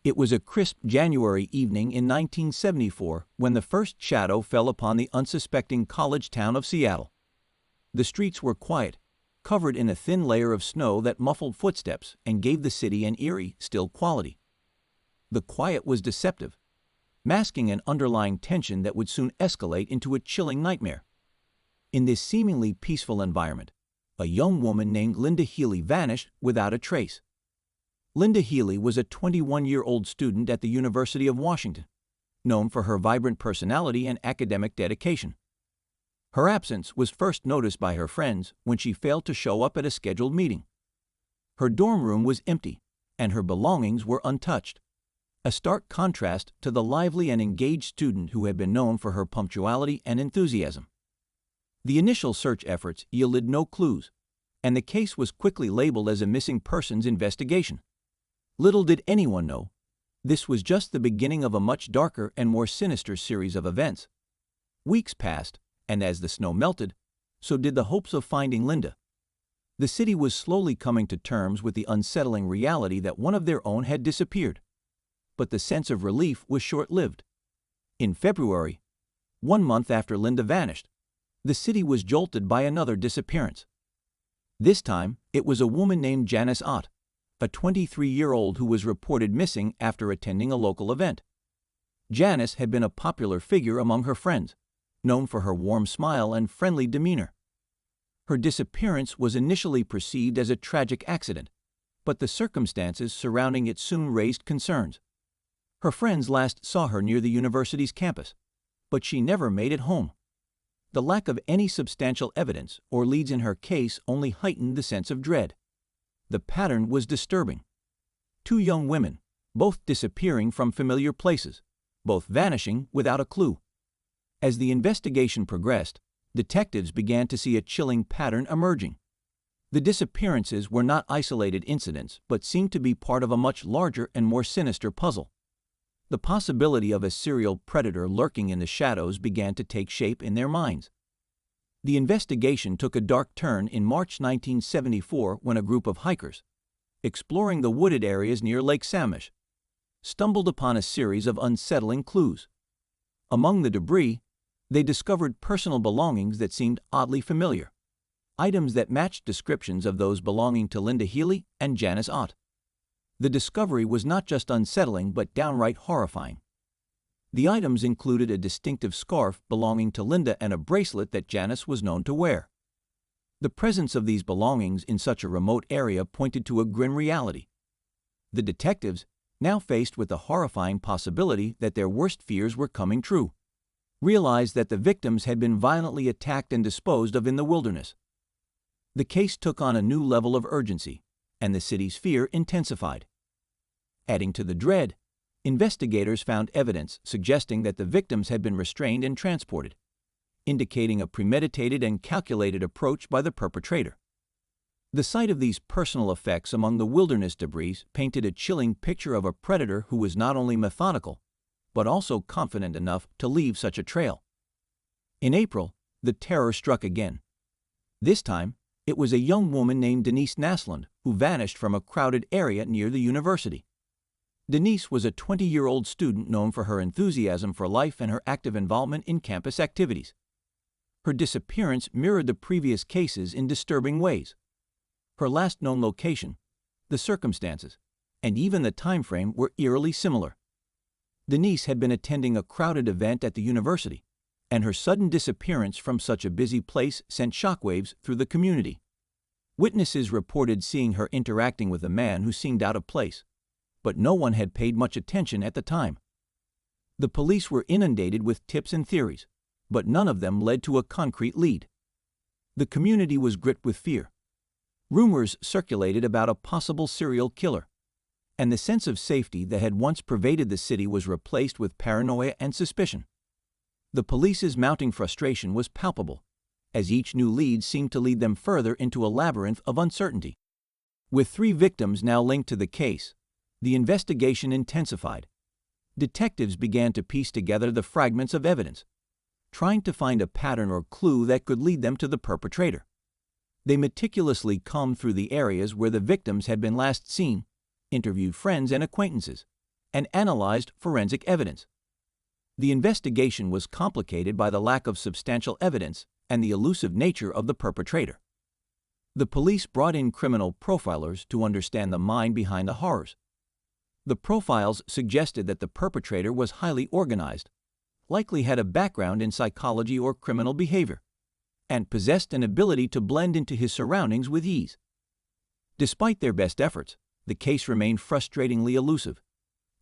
It was a crisp January evening in 1974 when the first shadow fell upon the unsuspecting college town of Seattle. The streets were quiet, covered in a thin layer of snow that muffled footsteps and gave the city an eerie, still quality. The quiet was deceptive, masking an underlying tension that would soon escalate into a chilling nightmare. In this seemingly peaceful environment, a young woman named Linda Healy vanished without a trace. Linda Healy was a 21-year-old student at the University of Washington, known for her vibrant personality and academic dedication. Her absence was first noticed by her friends when she failed to show up at a scheduled meeting. Her dorm room was empty, and her belongings were untouched, a stark contrast to the lively and engaged student who had been known for her punctuality and enthusiasm. The initial search efforts yielded no clues, and the case was quickly labeled as a missing persons investigation. Little did anyone know, this was just the beginning of a much darker and more sinister series of events. Weeks passed, and as the snow melted, so did the hopes of finding Linda. The city was slowly coming to terms with the unsettling reality that one of their own had disappeared. But the sense of relief was short-lived. In February, 1 month after Linda vanished, the city was jolted by another disappearance. This time, it was a woman named Janice Ott, a 23-year-old who was reported missing after attending a local event. Janice had been a popular figure among her friends, known for her warm smile and friendly demeanor. Her disappearance was initially perceived as a tragic accident, but the circumstances surrounding it soon raised concerns. Her friends last saw her near the university's campus, but she never made it home. The lack of any substantial evidence or leads in her case only heightened the sense of dread. The pattern was disturbing. 2 young women, both disappearing from familiar places, both vanishing without a clue. As the investigation progressed, detectives began to see a chilling pattern emerging. The disappearances were not isolated incidents, but seemed to be part of a much larger and more sinister puzzle. The possibility of a serial predator lurking in the shadows began to take shape in their minds. The investigation took a dark turn in March 1974 when a group of hikers, exploring the wooded areas near Lake Sammamish, stumbled upon a series of unsettling clues. Among the debris, they discovered personal belongings that seemed oddly familiar, items that matched descriptions of those belonging to Linda Healy and Janice Ott. The discovery was not just unsettling but downright horrifying. The items included a distinctive scarf belonging to Linda and a bracelet that Janice was known to wear. The presence of these belongings in such a remote area pointed to a grim reality. The detectives, now faced with the horrifying possibility that their worst fears were coming true, realized that the victims had been violently attacked and disposed of in the wilderness. The case took on a new level of urgency, and the city's fear intensified. Adding to the dread, investigators found evidence suggesting that the victims had been restrained and transported, indicating a premeditated and calculated approach by the perpetrator. The sight of these personal effects among the wilderness debris painted a chilling picture of a predator who was not only methodical, but also confident enough to leave such a trail. In April, the terror struck again. This time, it was a young woman named Denise Naslund who vanished from a crowded area near the university. Denise was a 20-year-old student known for her enthusiasm for life and her active involvement in campus activities. Her disappearance mirrored the previous cases in disturbing ways. Her last known location, the circumstances, and even the time frame were eerily similar. Denise had been attending a crowded event at the university, and her sudden disappearance from such a busy place sent shockwaves through the community. Witnesses reported seeing her interacting with a man who seemed out of place, but no one had paid much attention at the time. The police were inundated with tips and theories, but none of them led to a concrete lead. The community was gripped with fear. Rumors circulated about a possible serial killer, and the sense of safety that had once pervaded the city was replaced with paranoia and suspicion. The police's mounting frustration was palpable, as each new lead seemed to lead them further into a labyrinth of uncertainty. With 3 victims now linked to the case, the investigation intensified. Detectives began to piece together the fragments of evidence, trying to find a pattern or clue that could lead them to the perpetrator. They meticulously combed through the areas where the victims had been last seen, interviewed friends and acquaintances, and analyzed forensic evidence. The investigation was complicated by the lack of substantial evidence and the elusive nature of the perpetrator. The police brought in criminal profilers to understand the mind behind the horrors. The profiles suggested that the perpetrator was highly organized, likely had a background in psychology or criminal behavior, and possessed an ability to blend into his surroundings with ease. Despite their best efforts, the case remained frustratingly elusive.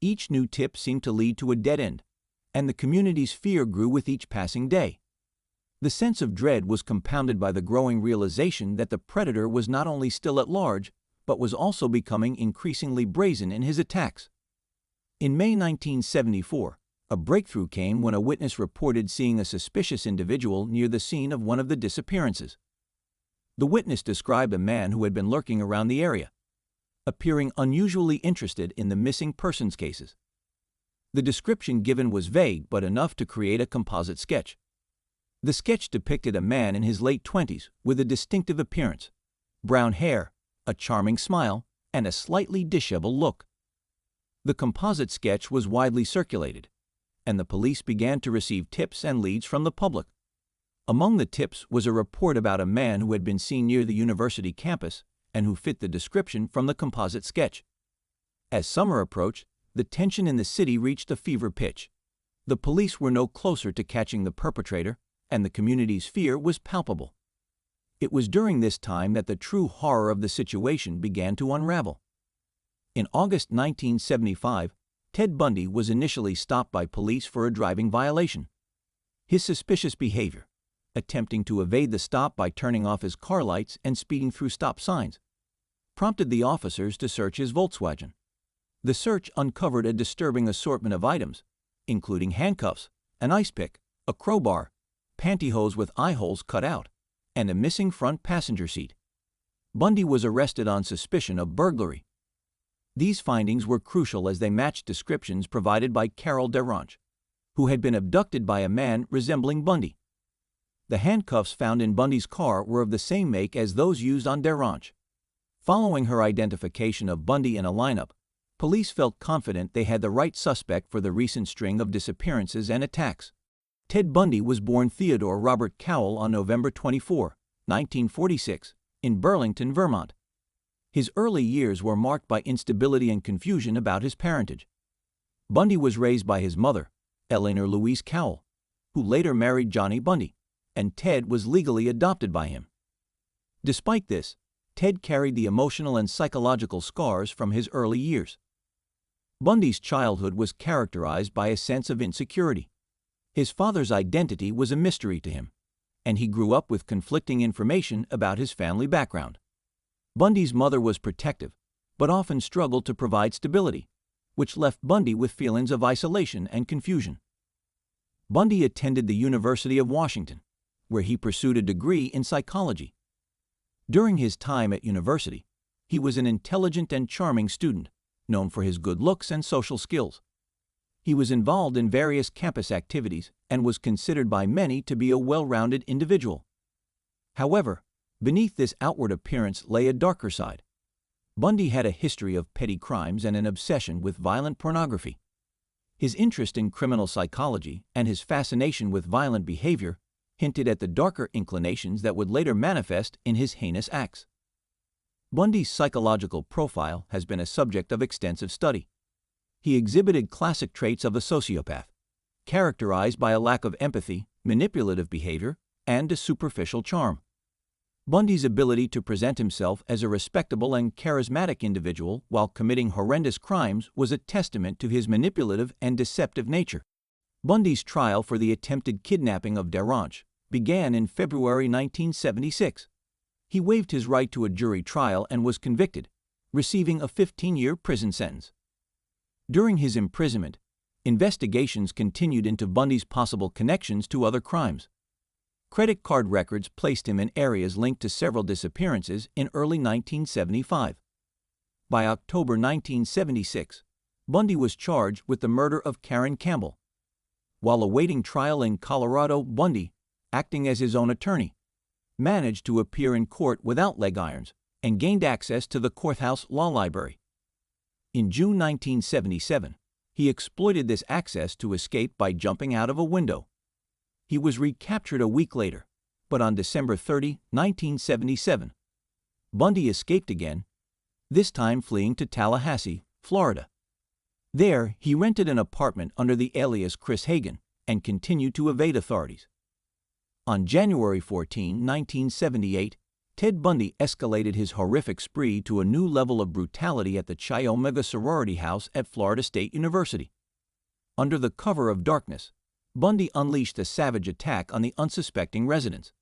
Each new tip seemed to lead to a dead end, and the community's fear grew with each passing day. The sense of dread was compounded by the growing realization that the predator was not only still at large, but was also becoming increasingly brazen in his attacks. In May 1974, a breakthrough came when a witness reported seeing a suspicious individual near the scene of one of the disappearances. The witness described a man who had been lurking around the area, appearing unusually interested in the missing persons cases. The description given was vague but enough to create a composite sketch. The sketch depicted a man in his late 20s with a distinctive appearance, brown hair, a charming smile, and a slightly disheveled look. The composite sketch was widely circulated, and the police began to receive tips and leads from the public. Among the tips was a report about a man who had been seen near the university campus and who fit the description from the composite sketch. As summer approached, the tension in the city reached a fever pitch. The police were no closer to catching the perpetrator, and the community's fear was palpable. It was during this time that the true horror of the situation began to unravel. In August 1975, Ted Bundy was initially stopped by police for a driving violation. His suspicious behavior, attempting to evade the stop by turning off his car lights and speeding through stop signs, prompted the officers to search his Volkswagen. The search uncovered a disturbing assortment of items, including handcuffs, an ice pick, a crowbar, pantyhose with eye holes cut out, and a missing front passenger seat. Bundy was arrested on suspicion of burglary. These findings were crucial as they matched descriptions provided by Carol Derange, who had been abducted by a man resembling Bundy. The handcuffs found in Bundy's car were of the same make as those used on Derange. Following her identification of Bundy in a lineup, police felt confident they had the right suspect for the recent string of disappearances and attacks. Ted Bundy was born Theodore Robert Cowell on November 24, 1946, in Burlington, Vermont. His early years were marked by instability and confusion about his parentage. Bundy was raised by his mother, Eleanor Louise Cowell, who later married Johnny Bundy, and Ted was legally adopted by him. Despite this, Ted carried the emotional and psychological scars from his early years. Bundy's childhood was characterized by a sense of insecurity. His father's identity was a mystery to him, and he grew up with conflicting information about his family background. Bundy's mother was protective, but often struggled to provide stability, which left Bundy with feelings of isolation and confusion. Bundy attended the University of Washington, where he pursued a degree in psychology. During his time at university, he was an intelligent and charming student, known for his good looks and social skills. He was involved in various campus activities and was considered by many to be a well-rounded individual. However, beneath this outward appearance lay a darker side. Bundy had a history of petty crimes and an obsession with violent pornography. His interest in criminal psychology and his fascination with violent behavior hinted at the darker inclinations that would later manifest in his heinous acts. Bundy's psychological profile has been a subject of extensive study. He exhibited classic traits of a sociopath, characterized by a lack of empathy, manipulative behavior, and a superficial charm. Bundy's ability to present himself as a respectable and charismatic individual while committing horrendous crimes was a testament to his manipulative and deceptive nature. Bundy's trial for the attempted kidnapping of Derange began in February 1976. He waived his right to a jury trial and was convicted, receiving a 15-year prison sentence. During his imprisonment, investigations continued into Bundy's possible connections to other crimes. Credit card records placed him in areas linked to several disappearances in early 1975. By October 1976, Bundy was charged with the murder of Karen Campbell. While awaiting trial in Colorado, Bundy, acting as his own attorney, managed to appear in court without leg irons and gained access to the courthouse law library. In June 1977, He exploited this access to escape by jumping out of a window. He was recaptured a week later, but on December 30, 1977, Bundy escaped again, this time fleeing to Tallahassee, Florida. There, he rented an apartment under the alias Chris Hagen and continued to evade authorities. On January 14, 1978, Ted Bundy escalated his horrific spree to a new level of brutality at the Chi Omega sorority house at Florida State University. Under the cover of darkness, Bundy unleashed a savage attack on the unsuspecting residents.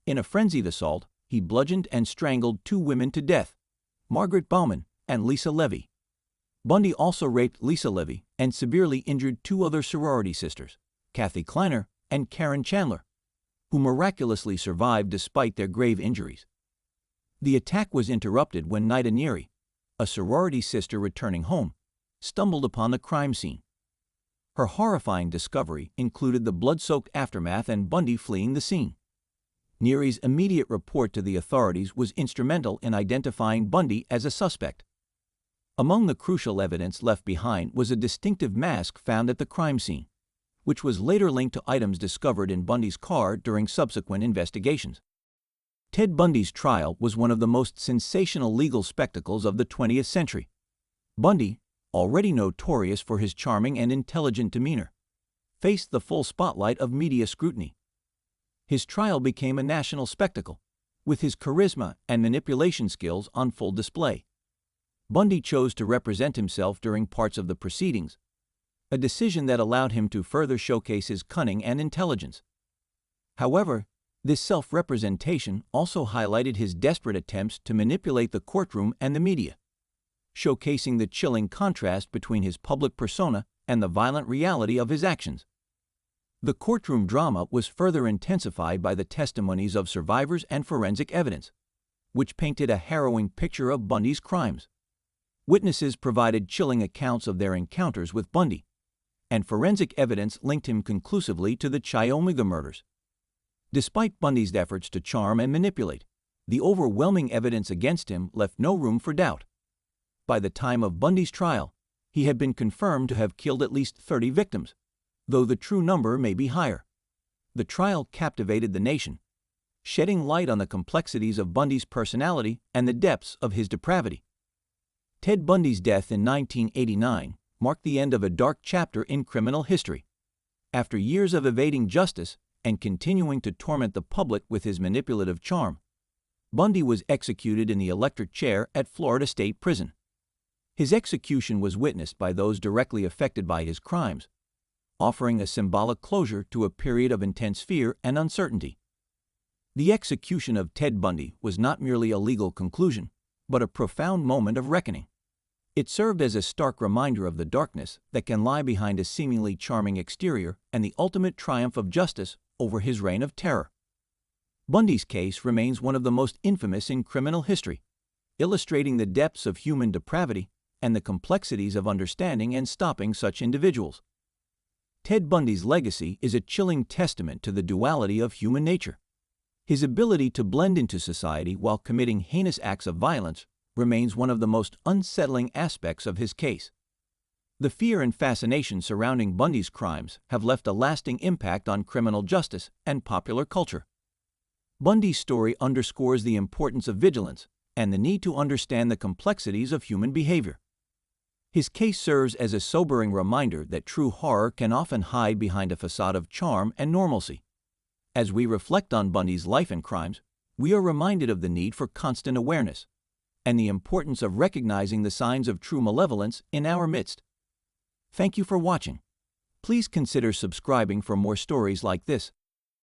In a frenzied assault, he bludgeoned and strangled 2 women to death, Margaret Bauman and Lisa Levy. Bundy also raped Lisa Levy and severely injured 2 other sorority sisters, Kathy Kleiner and Karen Chandler, who miraculously survived despite their grave injuries. The attack was interrupted when Nida Neary, a sorority sister returning home, stumbled upon the crime scene. Her horrifying discovery included the blood-soaked aftermath and Bundy fleeing the scene. Neary's immediate report to the authorities was instrumental in identifying Bundy as a suspect. Among the crucial evidence left behind was a distinctive mask found at the crime scene, which was later linked to items discovered in Bundy's car during subsequent investigations. Ted Bundy's trial was one of the most sensational legal spectacles of the 20th century. Bundy, already notorious for his charming and intelligent demeanor, faced the full spotlight of media scrutiny. His trial became a national spectacle, with his charisma and manipulation skills on full display. Bundy chose to represent himself during parts of the proceedings, a decision that allowed him to further showcase his cunning and intelligence. However, this self-representation also highlighted his desperate attempts to manipulate the courtroom and the media, showcasing the chilling contrast between his public persona and the violent reality of his actions. The courtroom drama was further intensified by the testimonies of survivors and forensic evidence, which painted a harrowing picture of Bundy's crimes. Witnesses provided chilling accounts of their encounters with Bundy, and forensic evidence linked him conclusively to the Chi Omega murders. Despite Bundy's efforts to charm and manipulate, the overwhelming evidence against him left no room for doubt. By the time of Bundy's trial, he had been confirmed to have killed at least 30 victims, though the true number may be higher. The trial captivated the nation, shedding light on the complexities of Bundy's personality and the depths of his depravity. Ted Bundy's death in 1989 marked the end of a dark chapter in criminal history. After years of evading justice and continuing to torment the public with his manipulative charm, Bundy was executed in the electric chair at Florida State Prison. His execution was witnessed by those directly affected by his crimes, offering a symbolic closure to a period of intense fear and uncertainty. The execution of Ted Bundy was not merely a legal conclusion, but a profound moment of reckoning. It served as a stark reminder of the darkness that can lie behind a seemingly charming exterior and the ultimate triumph of justice over his reign of terror. Bundy's case remains one of the most infamous in criminal history, illustrating the depths of human depravity and the complexities of understanding and stopping such individuals. Ted Bundy's legacy is a chilling testament to the duality of human nature. His ability to blend into society while committing heinous acts of violence remains one of the most unsettling aspects of his case. The fear and fascination surrounding Bundy's crimes have left a lasting impact on criminal justice and popular culture. Bundy's story underscores the importance of vigilance and the need to understand the complexities of human behavior. His case serves as a sobering reminder that true horror can often hide behind a facade of charm and normalcy. As we reflect on Bundy's life and crimes, we are reminded of the need for constant awareness and the importance of recognizing the signs of true malevolence in our midst. Thank you for watching. Please consider subscribing for more stories like this